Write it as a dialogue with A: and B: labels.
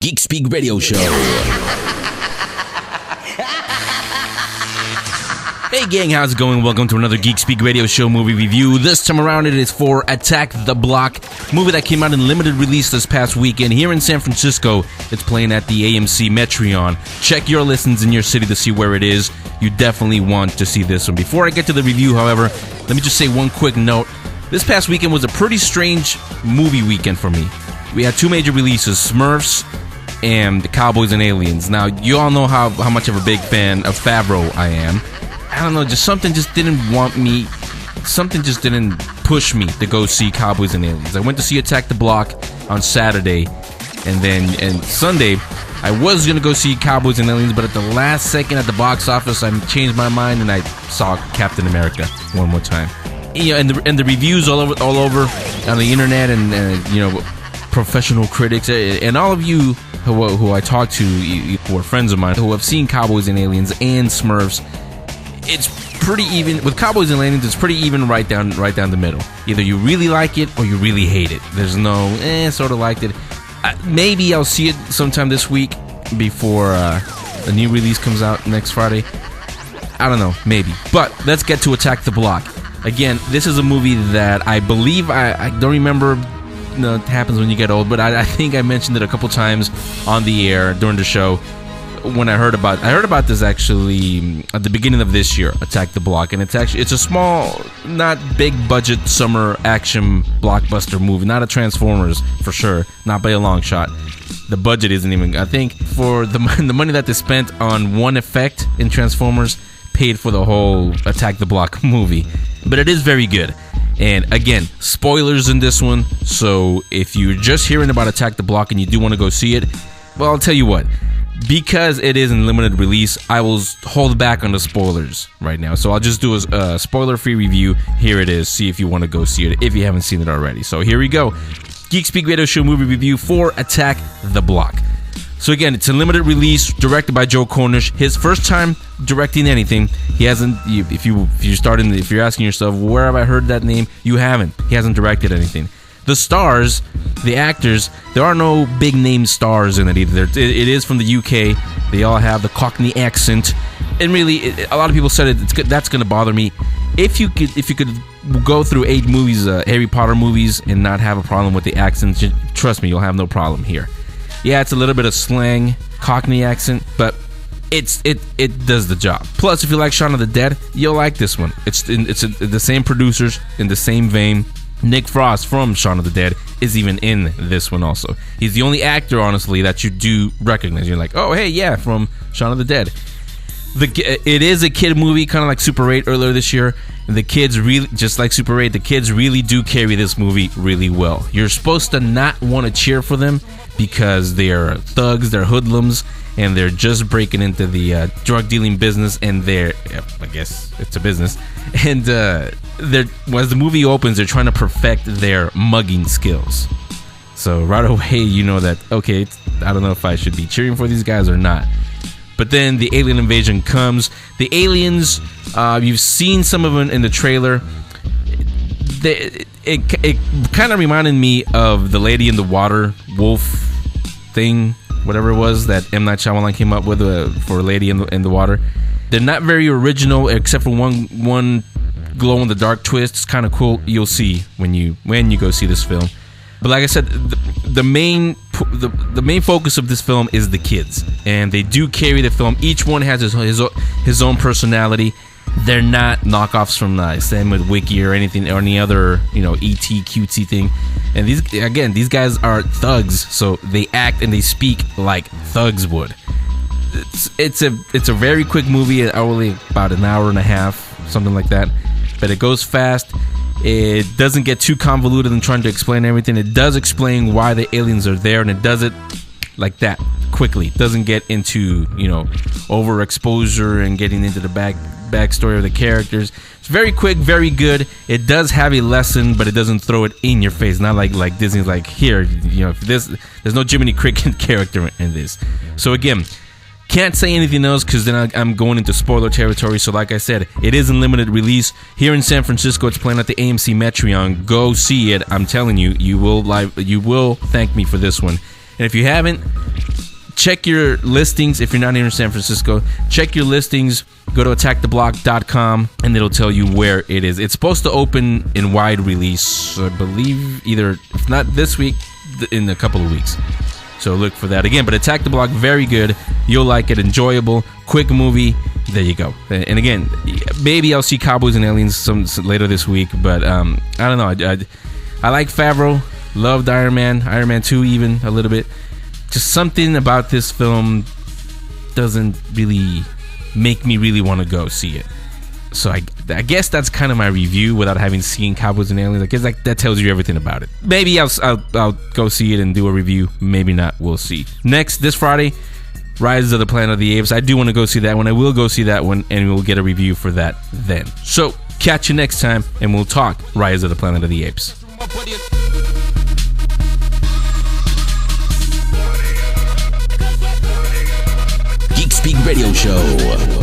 A: Geek Speak Radio Show. Hey gang, how's it going? Welcome to another Geek Speak Radio Show movie review. This time around it is for Attack the Block, movie that came out in limited release this past weekend here in San Francisco. It's playing at the AMC Metreon. Check your listens in your city to see where it is. You definitely want to see this one. Before I get to the review, however, let me just say one quick note. This past weekend was a pretty strange movie weekend for me. We had two major releases, Smurfs and the Cowboys and Aliens. Now, you all know how much of a big fan of Favreau I am. I don't know, something just didn't push me to go see Cowboys and Aliens. I went to see Attack the Block on Saturday, and Sunday, I was going to go see Cowboys and Aliens, but at the last second at the box office, I changed my mind, and I saw Captain America one more time. You know, and the reviews all over on the internet, and you know, professional critics, and all of you who I talk to, who are friends of mine, who have seen Cowboys and Aliens and Smurfs, it's pretty even. With Cowboys and Aliens, it's pretty even right down the middle. Either you really like it or you really hate it. There's no, sort of liked it. Maybe I'll see it sometime this week before the new release comes out next Friday. I don't know, maybe. But let's get to Attack the Block. Again, this is a movie that I believe, I don't remember. It happens when you get old, but I think I mentioned it a couple times on the air during the show when I heard about this actually at the beginning of this year, Attack the Block, and it's a small, not big budget summer action blockbuster movie, not a Transformers for sure, not by a long shot. The budget isn't even, I think, for the money that they spent on one effect in Transformers paid for the whole Attack the Block movie, but it is very good. And again, spoilers in this one, so if you're just hearing about Attack the Block and you do want to go see it, well, I'll tell you what, because it is in limited release, I will hold back on the spoilers right now. So I'll just do a spoiler-free review. Here it is. See if you want to go see it if you haven't seen it already. So here we go. Geek Speak Radio Show movie review for Attack the Block. So again, it's a limited release, directed by Joe Cornish. His first time directing anything. He hasn't. If you're asking yourself, where have I heard that name? You haven't. He hasn't directed anything. The stars, the actors, there are no big name stars in it either. It is from the UK. They all have the Cockney accent, and really, a lot of people said that's going to bother me. If you could go through 8 movies, Harry Potter movies, and not have a problem with the accents, trust me, you'll have no problem here. Yeah, it's a little bit of slang, Cockney accent, but it does the job. Plus, if you like Shaun of the Dead, you'll like this one. It's the same producers, in the same vein. Nick Frost from Shaun of the Dead is even in this one also. He's the only actor, honestly, that you do recognize. You're like, oh, hey, yeah, from Shaun of the Dead. It is a kid movie, kind of like Super 8 earlier this year. The kids really, just like Super 8, the kids really do carry this movie really well. You're supposed to not want to cheer for them because they're thugs, they're hoodlums, and they're just breaking into the drug dealing business, and I guess it's a business. And as the movie opens, they're trying to perfect their mugging skills. So right away, you know that, okay, I don't know if I should be cheering for these guys or not. But then the alien invasion comes. The aliens, you've seen some of them in the trailer. It kind of reminded me of the Lady in the Water wolf thing, whatever it was that M. Night Shyamalan came up with for Lady in the Water. They're not very original, except for one glow-in-the-dark twist. It's kind of cool. You'll see when you go see this film. But like I said, the main focus of this film is the kids, and they do carry the film. Each one has his own personality. They're not knockoffs from Sam with Wiki or anything or any other ET cutesy thing. And these guys are thugs, so they act and they speak like thugs would. It's a very quick movie, only about an hour and a half, something like that. But it goes fast. It doesn't get too convoluted in trying to explain everything. It does explain why the aliens are there, and it does it like that quickly. It doesn't get into overexposure and getting into the backstory of the characters. It's very quick, very good. It does have a lesson, but it doesn't throw it in your face. Not like Disney's like, here, there's no Jiminy Cricket character in this. So again, can't say anything else because then I'm going into spoiler territory. So like I said, it is in limited release here in San Francisco. It's playing at the AMC Metreon. Go see it. I'm telling you, you will thank me for this one. And if you haven't, check your listings if you're not in San Francisco. Check your listings. Go to attacktheblock.com and it'll tell you where it is. It's supposed to open in wide release, I believe, either if not this week, in a couple of weeks. So look for that again. But Attack the Block, very good. You'll like it. Enjoyable, quick movie. There you go. And again, maybe I'll see Cowboys and Aliens some later this week. But I don't know. I like Favreau. Loved Iron Man 2 even a little bit. Just something about this film doesn't really make me really want to go see it. So I guess that's kind of my review without having seen Cowboys and Aliens. I guess that tells you everything about it. Maybe I'll go see it and do a review. Maybe not. We'll see. Next, this Friday, Rise of the Planet of the Apes. I do want to go see that one. I will go see that one, and we'll get a review for that then. So catch you next time, and we'll talk Rise of the Planet of the Apes.
B: Geek Speak Radio Show.